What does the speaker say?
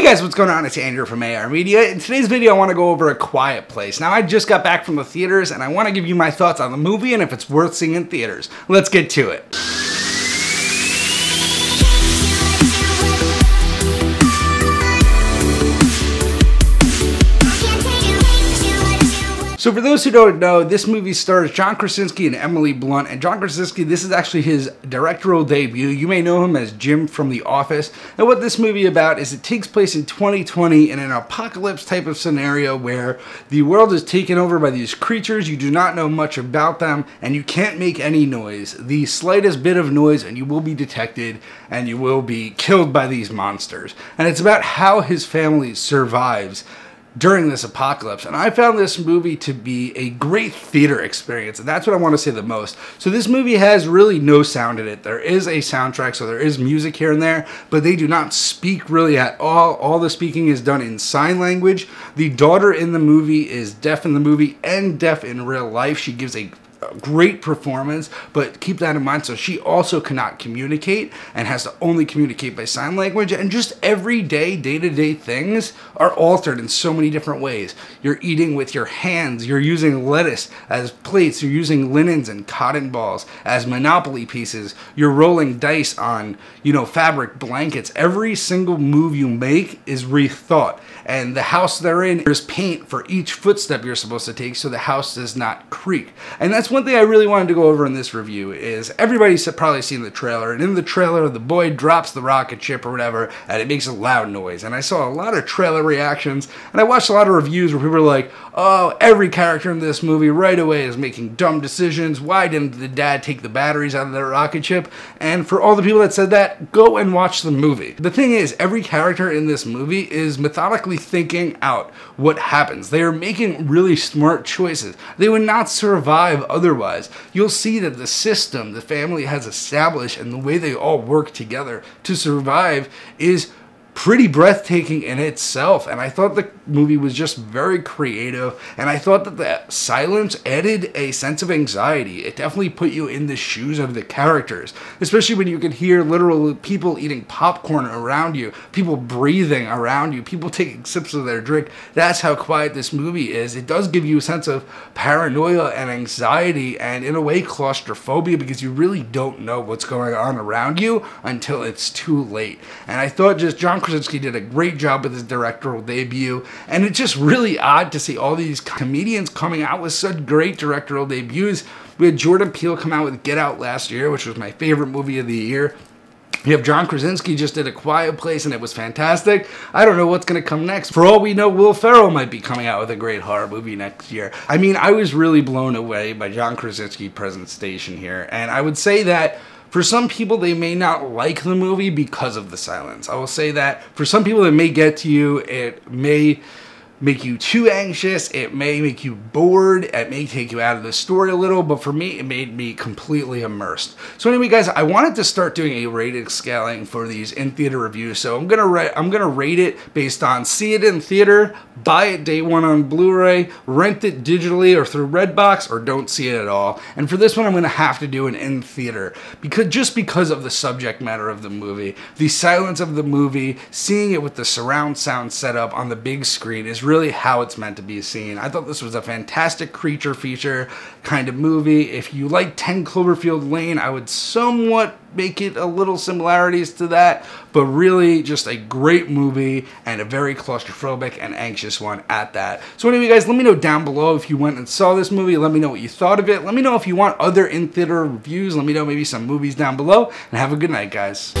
guys, what's going on? It's Andrew from AR Media. In today's video, I want to go over A Quiet Place. Now, I just got back from the theaters, and I want to give you my thoughts on the movie and if it's worth seeing in theaters. Let's get to it. So for those who don't know, this movie stars John Krasinski and Emily Blunt. And John Krasinski, this is actually his directorial debut. You may know him as Jim from The Office. And what this movie is about is it takes place in 2020 in an apocalypse type of scenario where the world is taken over by these creatures. You do not know much about them and you can't make any noise. The slightest bit of noise and you will be detected and you will be killed by these monsters. And it's about how his family survives during this apocalypse. And I found this movie to be a great theater experience, and that's what I want to say the most. So this movie has really no sound in it. There is a soundtrack, so there is music here and there, but they do not speak really at all. All the speaking is done in sign language. The daughter in the movie is deaf in the movie and deaf in real life. She gives a great performance, but keep that in mind. So she also cannot communicate and has to only communicate by sign language, and just everyday day-to-day things are altered in so many different ways. You're eating with your hands, you're using lettuce as plates, you're using linens and cotton balls as Monopoly pieces, you're rolling dice on, fabric blankets. Every single move you make is rethought, and the house they're in, there's paint for each footstep you're supposed to take so the house does not creak. And that's one thing I really wanted to go over in this review is everybody's probably seen the trailer, and in the trailer the boy drops the rocket ship or whatever and it makes a loud noise. And I saw a lot of trailer reactions and I watched a lot of reviews where people were like, oh, every character in this movie right away is making dumb decisions. Why didn't the dad take the batteries out of the rocket ship? And for all the people that said that, go and watch the movie. The thing is, every character in this movie is methodically thinking out what happens. They are making really smart choices. They would not survive otherwise. You'll see that the system the family has established and the way they all work together to survive is pretty breathtaking in itself. And I thought the movie was just very creative, and I thought that the silence added a sense of anxiety. It definitely put you in the shoes of the characters, especially when you could hear literal people eating popcorn around you, people breathing around you, people taking sips of their drink. That's how quiet this movie is. It does give you a sense of paranoia and anxiety and, in a way, claustrophobia, because you really don't know what's going on around you until it's too late. And I thought just John Krasinski did a great job with his directorial debut, and it's just really odd to see all these comedians coming out with such great directorial debuts. We had Jordan Peele come out with Get Out last year, which was my favorite movie of the year. You have John Krasinski just did A Quiet Place, and it was fantastic. I don't know what's going to come next. For all we know, Will Ferrell might be coming out with a great horror movie next year. I mean, I was really blown away by John Krasinski's presentation here, and I would say that for some people, they may not like the movie because of the silence. I will say that for some people, it may get to you. It may make you too anxious, it may make you bored, it may take you out of the story a little, but for me, it made me completely immersed. So anyway, guys, I wanted to start doing a rated scaling for these in-theater reviews, so I'm gonna rate it based on see it in theater, buy it day one on Blu-ray, rent it digitally or through Redbox, or don't see it at all. And for this one, I'm gonna have to do an in-theater, because of the subject matter of the movie, the silence of the movie, seeing it with the surround sound setup on the big screen is really how it's meant to be seen. I thought this was a fantastic creature feature kind of movie. If you like 10 Cloverfield Lane, I would somewhat make it a little similarities to that, but really just a great movie and a very claustrophobic and anxious one at that. So anyway, guys, let me know down below if you went and saw this movie. Let me know what you thought of it. Let me know if you want other in-theater reviews. Let me know maybe some movies down below, and have a good night, guys.